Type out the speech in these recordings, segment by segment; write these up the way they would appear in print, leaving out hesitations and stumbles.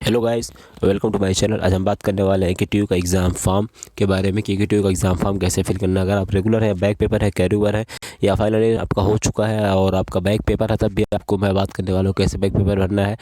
Hello guys, welcome to my channel. आज हम बात करने वाले हैं KTU का एग्ज़ाम फॉर्म के बारे में कि KTU का एग्ज़ाम फॉर्म कैसे फिल करना है। अगर आप रेगुलर है, बैक पेपर है, कैरी ओवर है या फाइनल ईयर आपका हो चुका है और आपका बैक पेपर है, तब भी आपको मैं बात करने वाला हूँ कैसे बैक पेपर भरना है।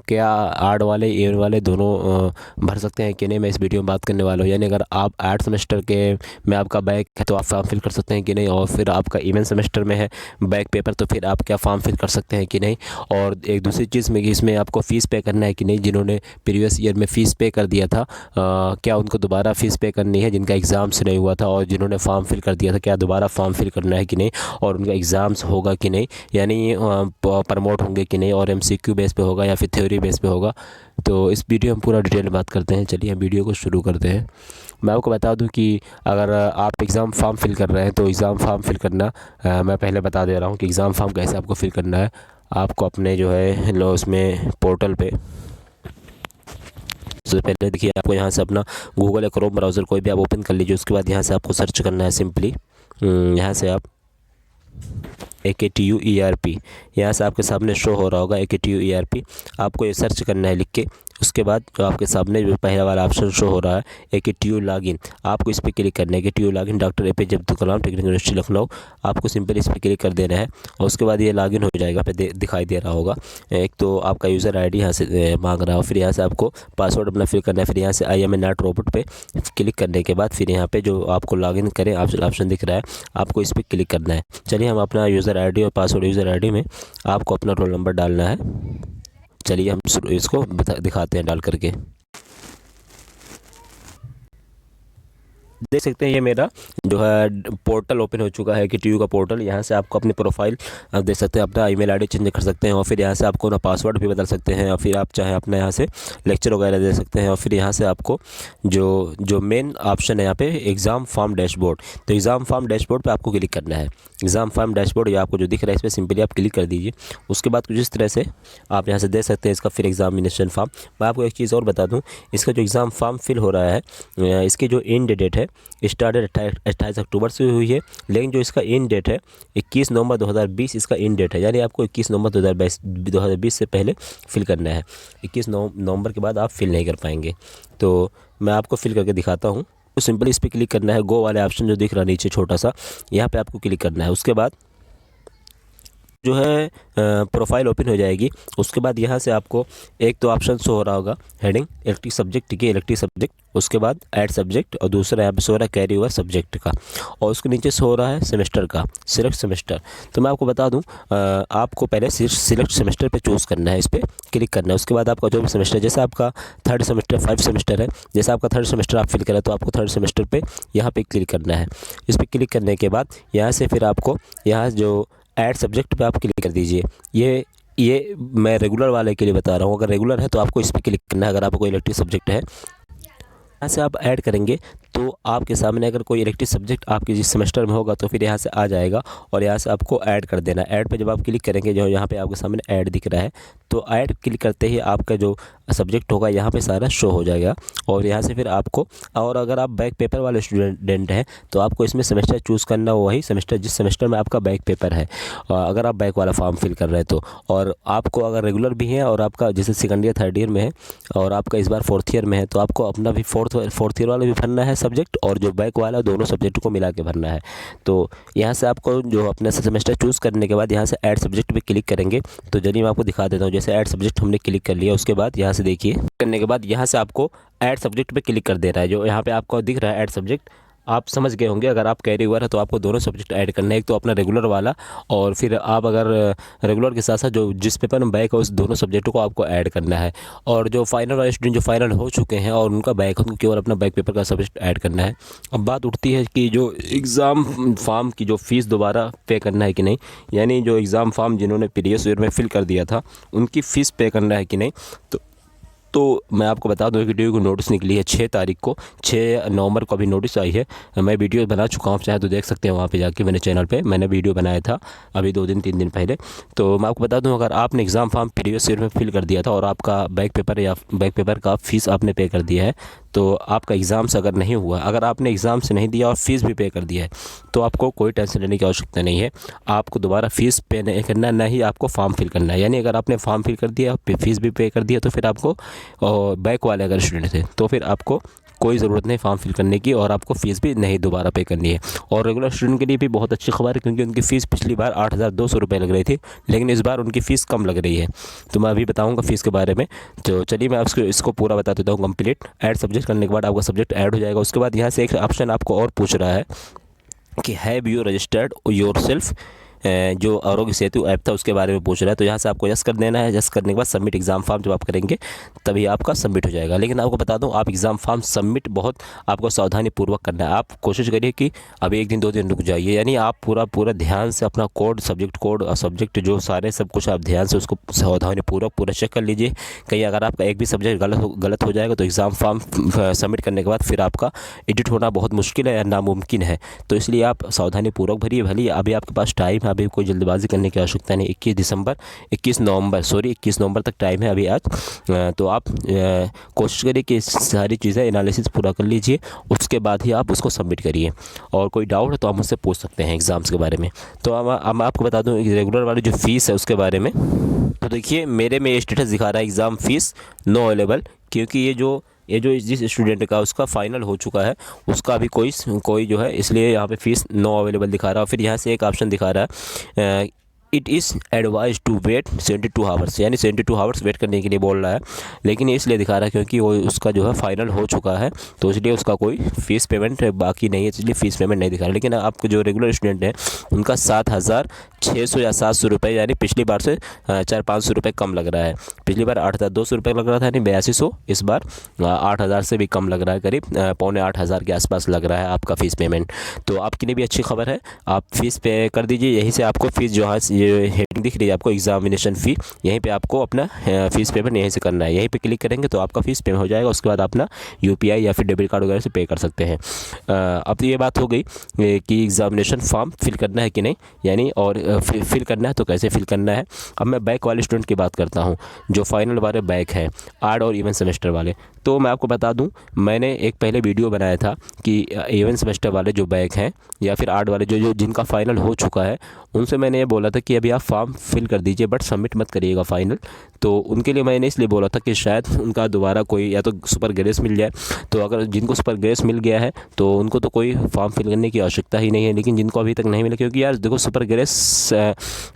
क्या आर्ट वाले ईयर वाले दोनों भर सकते हैं कि नहीं, मैं इस वीडियो में बात करने वाला हूँ। यानी अगर आप आर्ट सेमेस्टर के में आपका बैक है तो आप फॉर्म फिल कर सकते हैं कि नहीं, और फिर आपका इवेंट सेमेस्टर में है बैक पेपर तो फिर आप क्या फॉर्म फिल कर सकते हैं कि नहीं। और एक दूसरी चीज़ में कि इसमें आपको फ़ीस पे करना है कि नहीं। जिन्होंने प्रीवियस ईयर में फ़ीस पे कर दिया था, क्या उनको दोबारा फ़ीस पे करनी है, जिनका एग्ज़ाम्स नहीं हुआ था और जिन्होंने फॉर्म फिल कर दिया था, क्या दोबारा फॉर्म फिल करना है कि नहीं, और उनका एग्ज़ाम्स होगा कि नहीं, यानी प्रमोट होंगे कि नहीं, और MCQ बेस पे होगा या फिर थ्योरी बेस पे होगा। तो इस वीडियो में पूरा डिटेल बात करते हैं। चलिए हम वीडियो को शुरू करते हैं। मैं आपको बता दूं कि अगर आप एग्ज़ाम फॉर्म फिल कर रहे हैं तो एग्ज़ाम फॉर्म फिल करना, मैं पहले बता दे रहा हूं कि एग्ज़ाम फॉर्म कैसे आपको फिल करना है। आपको अपने जो है लो उसमें पोर्टल पे सबसे पहले देखिए, आपको यहाँ से अपना गूगल या क्रोम ब्राउज़र कोई भी आप ओपन कर लीजिए। उसके बाद यहाँ से आपको सर्च करना है सिंपली। यहाँ से आप AKTU यहाँ से आपके सामने शो हो रहा होगा AKTU आपको ये सर्च करना है लिख के। उसके बाद जो आपके सामने जो पहला वाला ऑप्शन शो हो रहा है AKTU लॉगिन, आपको इस पर क्लिक करना है। AKTU login doctor APJ Abdul Kalam technical university Lucknow, आपको सिंपल इस पर क्लिक कर देना है और उसके बाद ये लॉगिन हो जाएगा। पे दिखाई दे रहा होगा एक तो आपका यूज़र ID यहाँ से मांग रहा हो, फिर यहाँ से आपको पासवर्ड अपना फिल करना है। फिर यहाँ से I am a not robot पे क्लिक करने के बाद फिर यहाँ पे जो आपको लॉगिन करें ऑप्शन दिख रहा है, आपको इस पर क्लिक करना है। चलिए हम अपना यूज़र ID और पासवर्ड यूज़र ID में आपको अपना रोल नंबर डालना है। चलिए हम इसको दिखाते हैं डाल करके। देख सकते हैं ये मेरा जो है पोर्टल ओपन हो चुका है KTU का पोर्टल। यहाँ से आपको अपनी प्रोफाइल आप देख सकते हैं, अपना ईमेल आईडी चेंज कर सकते हैं और फिर यहाँ से आपको ना पासवर्ड भी बदल सकते हैं और फिर आप चाहे अपना यहाँ से लेक्चर वगैरह दे सकते हैं। और फिर यहाँ से आपको जो मेन ऑप्शन है यहाँ पे एग्ज़ाम फॉर्म डैशबोर्ड, तो एग्ज़ाम फॉर्म डैशबोर्ड पे आपको क्लिक करना है। एग्ज़ाम फॉर्म डैशबोर्ड ये आपको जो दिख रहा है इस पर सिंपली आप क्लिक कर दीजिए। उसके बाद कुछ इस तरह से आप यहाँ से दे सकते हैं इसका फिर एग्जामिनेशन फॉर्म। मैं आपको एक चीज़ और बता दूँ, इसका जो एग्ज़ाम फॉर्म फिल हो रहा है इसकी जो एंड डेट है स्टार्टेड 28 अक्टूबर से हुई है, लेकिन जो इसका एंड डेट है 21 नवंबर 2020 इसका एंड डेट है। यानी आपको 21 नवंबर 2020 से पहले फिल करना है। 21 नवंबर के बाद आप फिल नहीं कर पाएंगे। तो मैं आपको फिल करके दिखाता हूँ। तो सिंपली इस पर क्लिक करना है, गो वाले ऑप्शन जो दिख रहा है नीचे छोटा सा, यहाँ पे आपको क्लिक करना है। उसके बाद जो है प्रोफाइल ओपन हो जाएगी। उसके बाद यहाँ से आपको एक तो ऑप्शन शो हो रहा होगा हेडिंग इलेक्टिव सब्जेक्ट, ठीक है, इलेक्टिव सब्जेक्ट। उसके बाद ऐड सब्जेक्ट और दूसरा यहाँ पे शो हो रहा है कैरी ओवर सब्जेक्ट का, और उसके नीचे शो हो रहा है सेमेस्टर का, सिलेक्ट सेमेस्टर। तो मैं आपको बता दूं, आपको पहले सिलेक्ट सेमेस्टर पे चूज़ करना है, इस पर क्लिक करना है। उसके बाद आपका जो भी सेमेस्टर, जैसे आपका थर्ड सेमेस्टर 5 सेमेस्टर है, जैसे आपका थर्ड सेमेस्टर आप फिल करें तो आपको थर्ड सेमेस्टर पे यहाँ पे क्लिक करना है। इस पर क्लिक करने के बाद यहाँ से फिर आपको यहाँ जो ऐड सब्जेक्ट पे आप क्लिक कर दीजिए। ये मैं रेगुलर वाले के लिए बता रहा हूँ। अगर रेगुलर है तो आपको इस पर क्लिक करना है। अगर आपको कोई इलेक्टिव सब्जेक्ट है, यहाँ से आप ऐड करेंगे तो आपके सामने अगर कोई इलेक्टिव सब्जेक्ट आपके जिस सेमेस्टर में होगा तो फिर यहाँ से आ जाएगा और यहाँ से आपको ऐड कर देना। ऐड पे जब आप क्लिक करेंगे, जो यहाँ पे आपके सामने ऐड दिख रहा है, तो ऐड क्लिक करते ही आपका जो सब्जेक्ट होगा यहाँ पे सारा शो हो जाएगा। और यहाँ से फिर आपको, और अगर आप बैक पेपर वाले स्टूडेंट हैं तो आपको इसमें सेमेस्टर चूज़ करना, वही सेमेस्टर जिस सेमेस्टर में आपका बैक पेपर है, अगर आप बैक वाला फॉर्म फिल कर रहे हैं तो। और आपको अगर रेगुलर भी है और आपका जैसे सेकंड ईयर थर्ड ईयर में है और आपका इस बार फोर्थ ईयर में है, तो आपको अपना भी फोर्थ ईयर वाला भी भरना है सब्जेक्ट, और जो बैक वाला दोनों सब्जेक्ट को मिला के भरना है। तो यहाँ से आपको जो अपना सेमेस्टर चूज़ करने के बाद यहाँ से ऐड सब्जेक्ट पे क्लिक करेंगे। तो चलिए मैं आपको दिखा देता हूँ। जैसे ऐड सब्जेक्ट हमने क्लिक कर लिया, उसके बाद यहाँ से देखिए करने के बाद यहाँ से आपको ऐड सब्जेक्ट पे क्लिक कर देना है। जो यहाँ पे आपको दिख रहा है ऐड सब्जेक्ट, आप समझ गए होंगे। अगर आप कैरी ओवर है तो आपको दोनों सब्जेक्ट ऐड करना है, एक तो अपना रेगुलर वाला, और फिर आप अगर रेगुलर के साथ साथ जो जिस पेपर में बैक है उस दोनों सब्जेक्टों को आपको ऐड करना है। और जो फाइनल वाले स्टूडेंट जो फाइनल हो चुके हैं और उनका बैक है, उनको केवल अपना बैक पेपर का सब्जेक्ट ऐड करना है। अब बात उठती है कि जो एग्ज़ाम फॉर्म की जो फ़ीस दोबारा पे करना है कि नहीं, यानी जो एग्ज़ाम फॉर्म जिन्होंने प्रीवियस ईयर में फिल कर दिया था उनकी फ़ीस पे करना है कि नहीं। तो मैं आपको बता दूं कि KTU को नोटिस निकली है 6 तारीख को, 6 नवंबर को अभी नोटिस आई है। मैं वीडियो बना चुका हूँ, चाहे तो देख सकते हैं वहाँ पे जाके, मैंने चैनल पे मैंने वीडियो बनाया था अभी 2-3 दिन पहले। तो मैं आपको बता दूं, अगर आपने एग्ज़ाम फॉर्म प्रीवियस ईयर में फिल कर दिया था और आपका बैक पेपर का फ़ीस आपने पे कर दिया है, तो आपका एग्ज़ाम से अगर नहीं हुआ, अगर आपने एग्ज़ाम से नहीं दिया और फ़ीस भी पे कर दिया है, तो आपको कोई टेंशन लेने की आवश्यकता नहीं है। आपको दोबारा फ़ीस पे नहीं करना, ना ही आपको फॉर्म फिल करना है। यानी अगर आपने फॉर्म फिल कर दिया, फ़ीस भी पे कर दिया, तो फिर आपको और बैक वाले अगर स्टूडेंट थे तो फिर आपको कोई ज़रूरत नहीं फॉर्म फिल करने की और आपको फ़ीस भी नहीं दोबारा पे करनी है। और रेगुलर स्टूडेंट के लिए भी बहुत अच्छी खबर है, क्योंकि उनकी फ़ीस पिछली बार 8,200 रुपये लग रही थी, लेकिन इस बार उनकी फ़ीस कम लग रही है। तो मैं अभी बताऊंगा फ़ीस के बारे में। तो चलिए मैं आपको इसको पूरा बता देता हूँ कंप्लीट। ऐड सब्जेक्ट करने के बाद आपका सब्जेक्ट ऐड हो जाएगा। उसके बाद यहाँ से एक ऑप्शन आपको और पूछ रहा है कि have you registered your self, जो आरोग्य सेतु ऐप था उसके बारे में पूछ रहा है। तो यहाँ से आपको यस कर देना है। यस करने के बाद सबमिट एग्ज़ाम फॉर्म जब आप करेंगे तभी आपका सबमिट हो जाएगा। लेकिन आपको बता दूं, आप एग्ज़ाम फॉर्म सबमिट बहुत आपको सावधानी पूर्वक करना है। आप कोशिश करिए कि अभी 1 दिन 2 दिन रुक जाइए, यानी आप पूरा ध्यान से अपना कोड, सब्जेक्ट कोड और सब्जेक्ट जो सारे सब कुछ आप ध्यान से उसको सावधानी पूर्वक पूरा चेक कर लीजिए। कहीं अगर आपका एक भी सब्जेक्ट गलत हो जाएगा तो एग्ज़ाम फॉर्म सबमिट करने के बाद फिर आपका एडिट होना बहुत मुश्किल है या नामुमकिन है। तो इसलिए आप सावधानी पूर्वक भरिए। भले अभी आपके पास टाइम है, अभी कोई जल्दबाजी करने की आवश्यकता नहीं। 21 नवंबर तक टाइम है अभी आज। तो आप कोशिश करिए कि सारी चीज़ें एनालिसिस पूरा कर लीजिए, उसके बाद ही आप उसको सबमिट करिए। और कोई डाउट है तो आप मुझसे पूछ सकते हैं एग्ज़ाम्स के बारे में। तो अब मैं आपको बता दूं रेगुलर वाली जो फ़ीस है उसके बारे में। तो देखिए मेरे में स्टेटस दिखा रहा है एग्ज़ाम फ़ीस नो अवेलेबल, क्योंकि ये जो जिस स्टूडेंट का उसका फाइनल हो चुका है उसका अभी कोई जो है, इसलिए यहाँ पे फ़ीस नो अवेलेबल दिखा रहा है। फिर यहाँ से एक ऑप्शन दिखा रहा है it is advise to wait 72 hours, यानी 72 आवर्स वेट करने के लिए बोल रहा है। लेकिन ये इसलिए दिखा रहा है क्योंकि वो उसका जो है फाइनल हो चुका है, तो इसलिए उसका कोई फ़ीस पेमेंट बाकी नहीं है, इसलिए फ़ीस पेमेंट नहीं दिखा रहा। लेकिन आपको जो रेगुलर स्टूडेंट हैं उनका 7,600 या 700 रुपये, यानी पिछली बार से 400-500 रुपये कम लग रहा है। पिछली बार 8,200 रुपये लग रहा था, यानी 8200। इस बार 8,000 से भी कम लग रहा है, करीब 7,500 के आसपास लग रहा है आपका फ़ीस पेमेंट। तो आपके लिए भी अच्छी खबर है, आप फ़ीस पे कर दीजिए। यहीं से आपको फ़ीस जो है हेडिंग दिख रही है आपको एग्जामिनेशन फ़ी, यहीं पे आपको अपना फ़ीस पेमेंट यहीं से करना है। यहीं पे क्लिक करेंगे तो आपका फ़ीस पेमेंट हो जाएगा। उसके बाद अपना UPI या फिर डेबिट कार्ड वगैरह से पे कर सकते हैं। अब तो ये बात हो गई कि एग्जामिनेशन फॉर्म फिल करना है कि नहीं, यानी और फिल करना है तो कैसे फिल करना है। अब मैं बैक वाले स्टूडेंट की बात करता हूँ, जो फाइनल वाले बैक है, आर्ट और इवन सेमेस्टर वाले। तो मैं आपको बता दूं, मैंने एक पहले वीडियो बनाया था कि इवन सेमेस्टर वाले जो बैक हैं या फिर आर्ट वाले जो जिनका फाइनल हो चुका है, उनसे मैंने ये बोला था कि अभी आप फॉर्म फिल कर दीजिए बट सबमिट मत करिएगा फाइनल। तो उनके लिए मैंने इसलिए बोला था कि शायद उनका दोबारा कोई या तो सुपर ग्रेस मिल जाए। तो अगर जिनको सुपर ग्रेस मिल गया है तो उनको तो कोई फॉर्म फिल करने की आवश्यकता ही नहीं है। लेकिन जिनको अभी तक नहीं मिला, क्योंकि यार देखो सुपर ग्रेस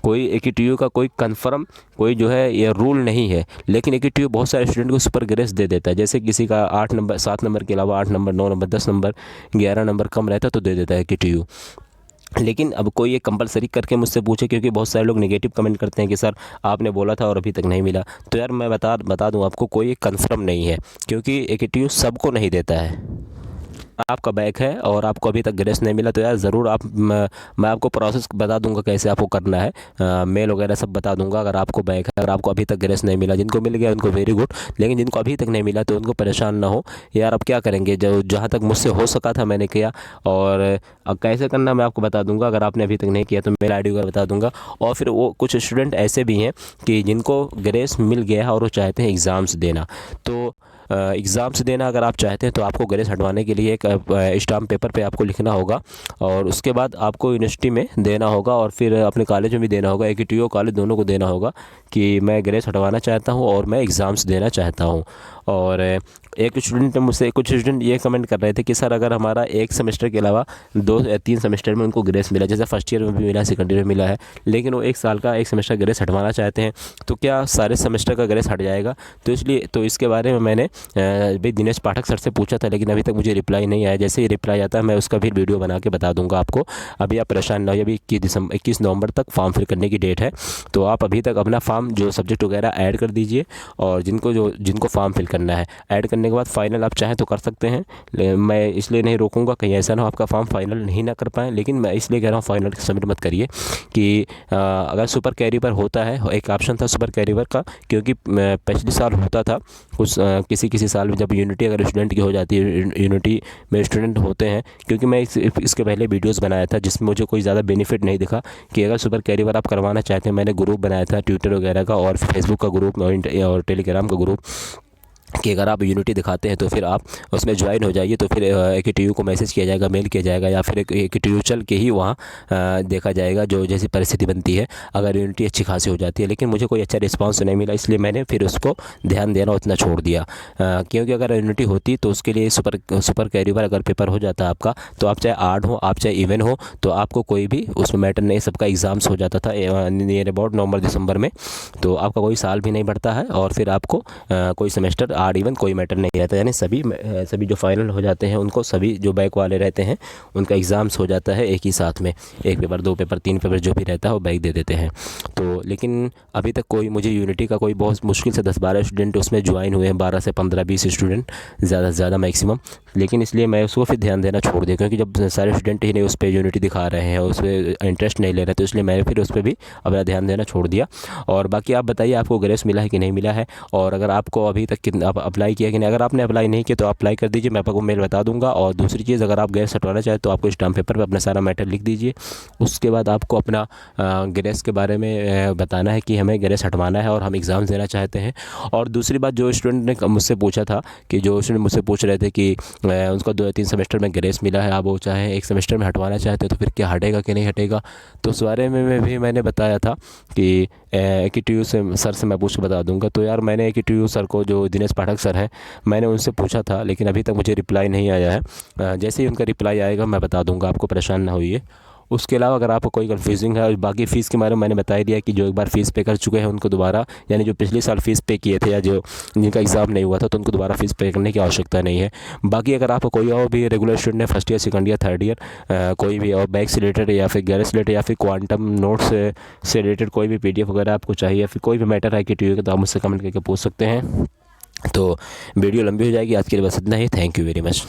कोई AQTU का कोई कन्फर्म कोई जो है ये रूल नहीं है, लेकिन AQTU बहुत सारे स्टूडेंट को सुपर ग्रेस दे देता है। जैसे किसी का 8 नंबर 7 नंबर के अलावा 8 नंबर 9 नंबर 10 नंबर 11 नंबर कम रहता है तो दे देता है AQTU। लेकिन अब कोई ये कंपलसरी करके मुझसे पूछे, क्योंकि बहुत सारे लोग नेगेटिव कमेंट करते हैं कि सर आपने बोला था और अभी तक नहीं मिला। तो यार मैं बता दूं आपको, कोई कंफर्म नहीं है, क्योंकि AQTU सबको नहीं देता है। आपका बैक है और आपको अभी तक ग्रेस नहीं मिला तो यार ज़रूर मैं आपको प्रोसेस बता दूंगा कैसे आपको करना है, मेल वगैरह सब बता दूंगा। अगर आपको बैक है, अगर आपको अभी तक ग्रेस नहीं मिला, जिनको मिल गया उनको वेरी गुड, लेकिन जिनको अभी तक नहीं मिला तो उनको परेशान ना हो यार। अब क्या करेंगे, जो जहाँ तक मुझसे हो सका था मैंने किया, और अब कैसे करना मैं आपको बता दूंगा। अगर आपने अभी तक नहीं किया तो मेल ID वगैरह बता दूंगा। और फिर वो कुछ स्टूडेंट ऐसे भी हैं कि जिनको ग्रेस मिल गया है और वो चाहते हैं एग्ज़ाम्स देना। तो एग्ज़ाम्स देना अगर आप चाहते हैं तो आपको ग्रेस हटवाने के लिए एक स्टाम्प पेपर पे आपको लिखना होगा, और उसके बाद आपको यूनिवर्सिटी में देना होगा और फिर अपने कॉलेज में भी देना होगा, AQTU कॉलेज दोनों को देना होगा कि मैं ग्रेस हटवाना चाहता हूँ और मैं एग्ज़ाम्स देना चाहता हूँ। और एक स्टूडेंट ने मुझसे, कुछ स्टूडेंट ये कमेंट कर रहे थे कि सर अगर हमारा एक सेमेस्टर के अलावा 2 या 3 सेमेस्टर में उनको ग्रेस मिला, जैसे फर्स्ट ईयर में भी मिला, सेकंड ईयर में मिला है, लेकिन वो 1 साल का एक सेमेस्टर ग्रेस हटवाना चाहते हैं, तो क्या सारे सेमेस्टर का ग्रेस हट जाएगा? तो इसलिए इसके बारे में मैंने भाई दिनेश पाठक सर से पूछा था, लेकिन अभी तक मुझे रिप्लाई नहीं आया। जैसे ही रिप्लाई आता है मैं उसका भी वीडियो बना के बता दूंगा आपको। अभी आप परेशान ना होइए, अभी 21 नवंबर तक फॉर्म फिल करने की डेट है, तो आप अभी तक अपना फॉर्म जो सब्जेक्ट वगैरह ऐड कर दीजिए। और जिनको फॉर्म फिल करना है, ऐड करने के बाद फाइनल आप चाहें तो कर सकते हैं। मैं इसलिए नहीं रोकूंगा कहीं ऐसा ना हो आपका फॉर्म फाइनल नहीं ना कर पाएँ, लेकिन मैं इसलिए कह रहा हूँ फाइनल सबमिट मत करिए कि अगर सुपर कैरियर होता है, एक ऑप्शन था सुपर कैरियर का, क्योंकि पिछले साल होता था कुछ किसी साल में जब यूनिटी अगर स्टूडेंट की हो जाती है, यूनिटी में स्टूडेंट होते हैं, क्योंकि मैं इसके पहले वीडियोस बनाया था जिसमें मुझे कोई ज़्यादा बेनिफिट नहीं दिखा कि अगर सुपर कैरियर आप करवाना चाहते हैं। मैंने ग्रुप बनाया था ट्विटर वगैरह का और फेसबुक का ग्रुप और टेलीग्राम का ग्रुप, कि अगर आप यूनिटी दिखाते हैं तो फिर आप उसमें ज्वाइन हो जाइए, तो फिर AKTU को मैसेज किया जाएगा, मेल किया जाएगा, या फिर AKTU चल के ही वहाँ देखा जाएगा जो जैसी परिस्थिति बनती है, अगर यूनिटी अच्छी खासी हो जाती है। लेकिन मुझे कोई अच्छा रिस्पांस नहीं मिला, इसलिए मैंने फिर उसको ध्यान देना उतना छोड़ दिया। क्योंकि अगर यूनिटी होती तो उसके लिए सुपर कैरियर अगर पेपर हो जाता आपका, तो आप चाहे आर्ड हो, आप चाहे इवन हो, तो आपको कोई भी उसमें मैटर नहीं, सबका एग्ज़ाम्स हो जाता था नियर अबाउट नवंबर दिसंबर में। तो आपका कोई साल भी नहीं बढ़ता है, और फिर आपको कोई सेमेस्टर आर्ड इवन कोई मैटर नहीं रहता, यानी सभी जो फाइनल हो जाते हैं उनको, सभी जो बैक वाले रहते हैं उनका एग्ज़ाम्स हो जाता है एक ही साथ में, एक पेपर, दो पेपर, तीन पेपर जो भी रहता है वो बैक दे देते हैं। तो लेकिन अभी तक कोई मुझे यूनिटी का कोई बहुत मुश्किल से 10-12 स्टूडेंट उसमें ज्वाइन हुए हैं, 12 से 15-20 स्टूडेंट ज़्यादा से ज़्यादा मैक्सिमम। लेकिन इसलिए मैं उसको फिर ध्यान देना छोड़ दिया, क्योंकि जब सारे स्टूडेंट ही नहीं उस पर यूनिटी दिखा रहे हैं, उस पर इंटरेस्ट नहीं ले रहे, तो इसलिए मैं फिर उस पर भी अपना ध्यान देना छोड़ दिया। और बाकी आप बताइए आपको ग्रेस मिला है कि नहीं मिला है, और अगर आपको अभी तक कितना आप अप्लाई किया कि नहीं। अगर आपने अप्लाई नहीं किया तो अप्लाई कर दीजिए, मैं आपको मेल बता दूंगा। और दूसरी चीज़, अगर आप ग्रेस हटवाना चाहें तो आपको स्टाम्प पेपर पे अपना सारा मैटर लिख दीजिए। उसके बाद आपको अपना ग्रेस के बारे में बताना है कि हमें ग्रेस हटवाना है और हम एग्ज़ाम देना चाहते हैं। और दूसरी बात, जो स्टूडेंट ने मुझसे पूछा था, कि जो स्टूडेंट मुझसे पूछ रहे थे कि उनको 2-3 सेमेस्टर में ग्रेस मिला है, आप वो चाहे एक सेमेस्टर में हटवाना चाहते हैं, तो फिर क्या हटेगा कि नहीं हटेगा। तो उस बारे में भी मैंने बताया था कि AKTU से सर से मैं पूछ के बता दूंगा। तो यार मैंने AKTU सर को, जो दिनेश पाठक सर हैं, मैंने उनसे पूछा था, लेकिन अभी तक मुझे रिप्लाई नहीं आया है। जैसे ही उनका रिप्लाई आएगा मैं बता दूंगा, आपको परेशान ना होइए। उसके अलावा अगर आपको कोई कन्फ्यूजिंग है, बाकी फ़ीस के बारे में मैंने बता ही दिया कि जो एक बार फ़ीस पे कर चुके हैं उनको दोबारा, यानी जो पिछले साल फ़ीस पे किए थे या जो जिनका एग्ज़ाम नहीं हुआ था, तो उनको दोबारा फ़ीस पे करने की आवश्यकता नहीं है। बाकी अगर आपको कोई और भी रेगुलर स्टूडेंट है, first year, second year, third year, कोई भी और बैक से रिलेटेड या फिर गैर से रिलेटेड या फिर क्वांटम नोट्स से रिलेटेड कोई भी PDF वगैरह आपको चाहिए, या फिर कोई भी मैटर है AKTU का, तो आप मुझसे कमेंट करके पूछ सकते हैं। तो वीडियो लंबी हो जाएगी, आज के लिए बस इतना ही। Thank you very much.